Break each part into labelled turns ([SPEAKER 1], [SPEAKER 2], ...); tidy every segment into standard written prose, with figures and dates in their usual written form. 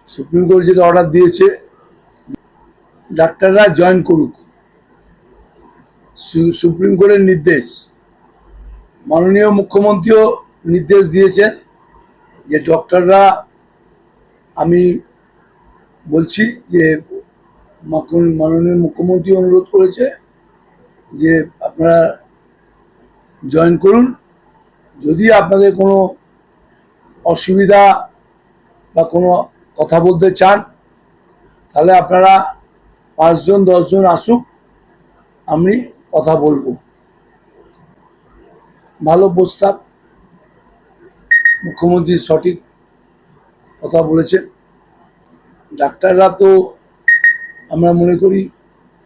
[SPEAKER 1] Supreme court যেটা order দিয়েছে ডাক্তাররা জয়েন করুক, সুপ্রিম কোর্টের নির্দেশ। মাননীয় মুখ্যমন্ত্রীও নির্দেশ দিয়েছেন যে ডক্টররা, আমি বলছি যে মাননীয় মুখ্যমন্ত্রী অনুরোধ করেছে যে আপনারা জয়েন করুন। যদি আপনাদের কোনো অসুবিধা বা কোনো কথা বলতে চান তাহলে আপনারা 5 জন 10 জন আসুক, আমি কথা বলবো। ভালো প্রস্তাব, মুখ্যমন্ত্রী সঠিক কথা বলেছেন। ডাক্তাররা তো আমরা মনে করি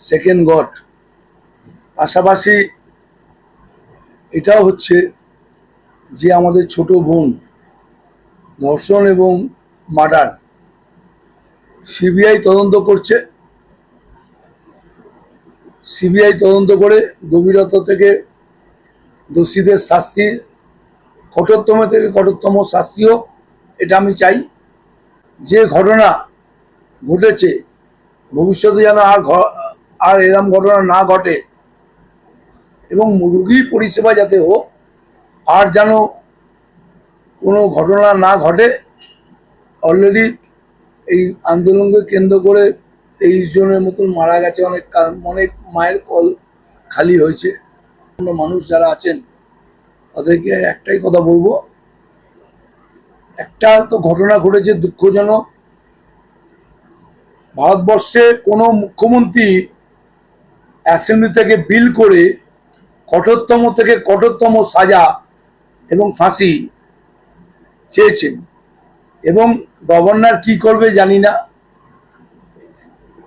[SPEAKER 1] সেকেন্ড গড। পাশাপাশি এটাও হচ্ছে যে আমাদের ছোট বোন ধর্ষণ এবং মার্ডার, সিবিআই তদন্ত করছে। সিবিআই তদন্ত করে গভীরতা থেকে দোষীদের শাস্তি, কঠোরতম থেকে কঠোরতম শাস্তি হোক, এটা আমি চাই। যে ঘটনা ঘটেছে ভবিষ্যতে যেন আর এরম ঘটনা না ঘটে, এবং রোগী পরিষেবা যাতে হোক, আর যেন কোনো ঘটনা না ঘটে। অলরেডি এই আন্দোলনকে কেন্দ্র করে 23 জনের মতন মারা গেছে, অনেক মায়ের কল খালি হয়েছে। মানুষ যারা আছেন তাদেরকে একটাই কথা বলবো, একটা তো ঘটনা ঘটেছে দুঃখজনক। ভারতবর্ষে কোনো মুখ্যমন্ত্রী অ্যাসেম্বলি থেকে বিল করে কঠোরতম থেকে কঠোরতম সাজা এবং ফাঁসি চেয়েছেন, এবং গভর্নর কি করবে জানি না।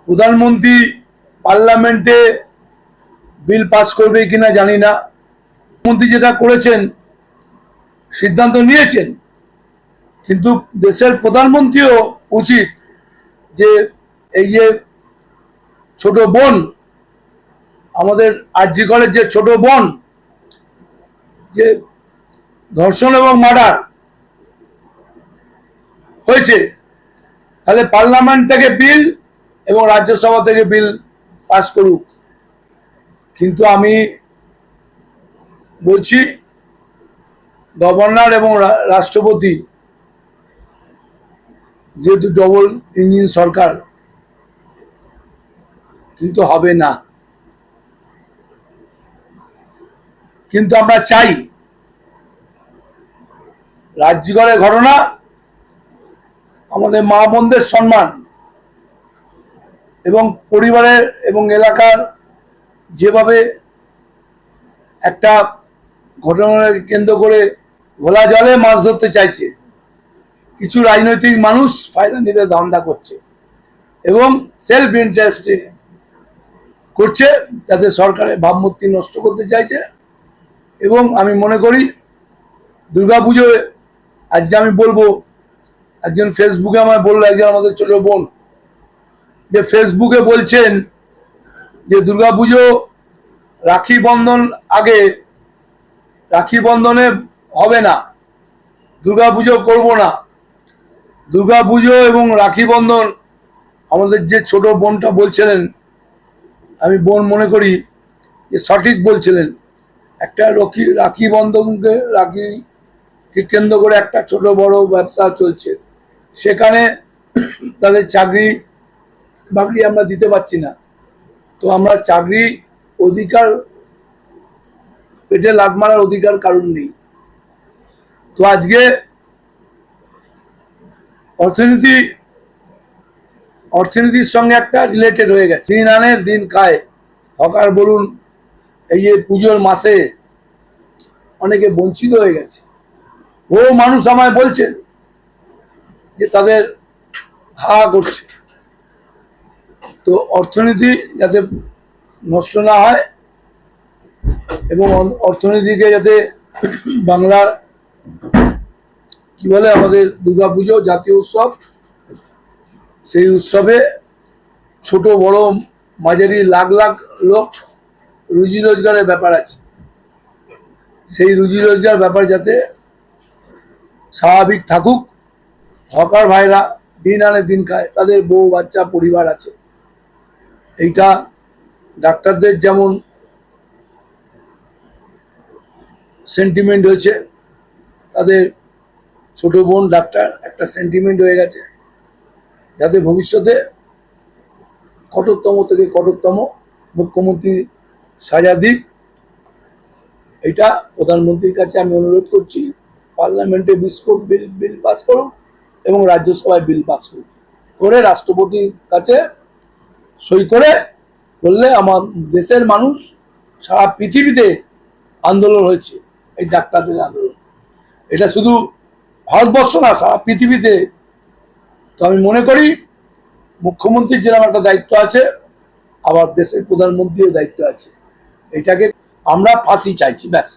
[SPEAKER 1] প্রধানমন্ত্রী পার্লামেন্টে বিল পাস করবে কিনা জানি না। মন্ত্রী যেটা করেছেন, সিদ্ধান্ত নিয়েছেন, কিন্তু দেশের প্রধানমন্ত্রীও উচিত যে এই যে ছোট বোন, আমাদের আরজি কলের যে ছোট বোন যে ধর্ষণ এবং মার্ডার হয়েছে, তাহলে পার্লামেন্ট থেকে বিল এবং রাজ্যসভা থেকে বিল পাস করুক। কিন্তু আমি বলছি গভর্নর এবং রাষ্ট্রপতি যেহেতু ডবল ইঞ্জিন সরকার, কিন্তু হবে না। কিন্তু আমরা চাই রাজ্যগড়ের ঘটনা, আমাদের মা বোনদের সম্মান এবং পরিবারের এবং এলাকার যেভাবে একটা ঘটনাকে কেন্দ্র করে ঘোলা জলে মাছ ধরতে চাইছে, কিছু রাজনৈতিক মানুষ ফায়দা নিতে ধান্দা করছে এবং সেলফ ইন্টারেস্টে করছে, যাতে সরকারের ভাবমূর্তি নষ্ট করতে চাইছে। এবং আমি মনে করি দুর্গাপুজোয়, আজকে আমি বলবো, একজন ফেসবুকে আমায় বললো, একজন আমাদের ছোট বোন, যে ফেসবুকে বলছেন যে দুর্গাপুজো রাখি বন্ধন আগে, রাখি বন্ধনে হবে না, দুর্গাপুজো করব না। দুর্গাপুজো এবং রাখি বন্ধন আমাদের যে ছোট বোনটা বলছিলেন, আমি বোন মনে করি যে সঠিক বলছিলেন। একটা রাখি বন্ধনকে, রাখিকে কেন্দ্র করে একটা ছোট বড় ব্যবসা চলছে, সেখানে তাদের চাকরি বাকরি আমরা দিতে পারছি না। তো আমরা চাকরি অধিকার, পেটে লাথ মারার অধিকার কারণ নেই। তো আজকে অর্থনীতির সঙ্গে একটা রিলেটেড হয়ে গেছে। দিন আনে দিন খায়, হকার বলুন, এই যে পুজোর মাসে অনেকে বঞ্চিত হয়ে গেছে। ও মানুষ আমায় বলছেন যে তাদের হা করছে। তো অর্থনীতি যাতে নষ্ট না হয় এবং অর্থনীতিকে যাতে বাংলার কি বলে, আমাদের দুর্গাপুজো জাতীয় উৎসব, সেই উৎসবে ছোট বড় মাঝারি লাখ লাখ লোক রুজি রোজগারের ব্যাপার আছে, সেই রুজি রোজগার ব্যাপার যাতে স্বাভাবিক থাকুক। হকার ভাইরা দিন আনে দিন খায়, তাদের বউ বাচ্চা পরিবার আছে। এইটা ডাক্তারদের যেমন সেন্টিমেন্ট হয়েছে, তাদের ছোট বোন ডাক্তার একটা সেন্টিমেন্ট হয়ে গেছে, যাতে ভবিষ্যতে কঠোরতম থেকে কঠোরতম মুখ্যমন্ত্রী সাজা দিক। এটা প্রধানমন্ত্রীর কাছে আমি অনুরোধ করছি, পার্লামেন্টে বিল পাস করুন এবং রাজ্যসভায় বিল পাস করুন, করে রাষ্ট্রপতির কাছে সই করে বললে আমার দেশের মানুষ সারা পৃথিবীতে আন্দোলন হয়েছে, এই ডাক্তারদের আন্দোলন, এটা শুধু ভারতবর্ষ না সারা পৃথিবীতে। তো আমি মনে করি মুখ্যমন্ত্রীর যেরকম একটা দায়িত্ব আছে, আবার দেশের প্রধানমন্ত্রীর দায়িত্ব আছে। এটাকে আমরা ফাঁসি চাইছি, ব্যাস।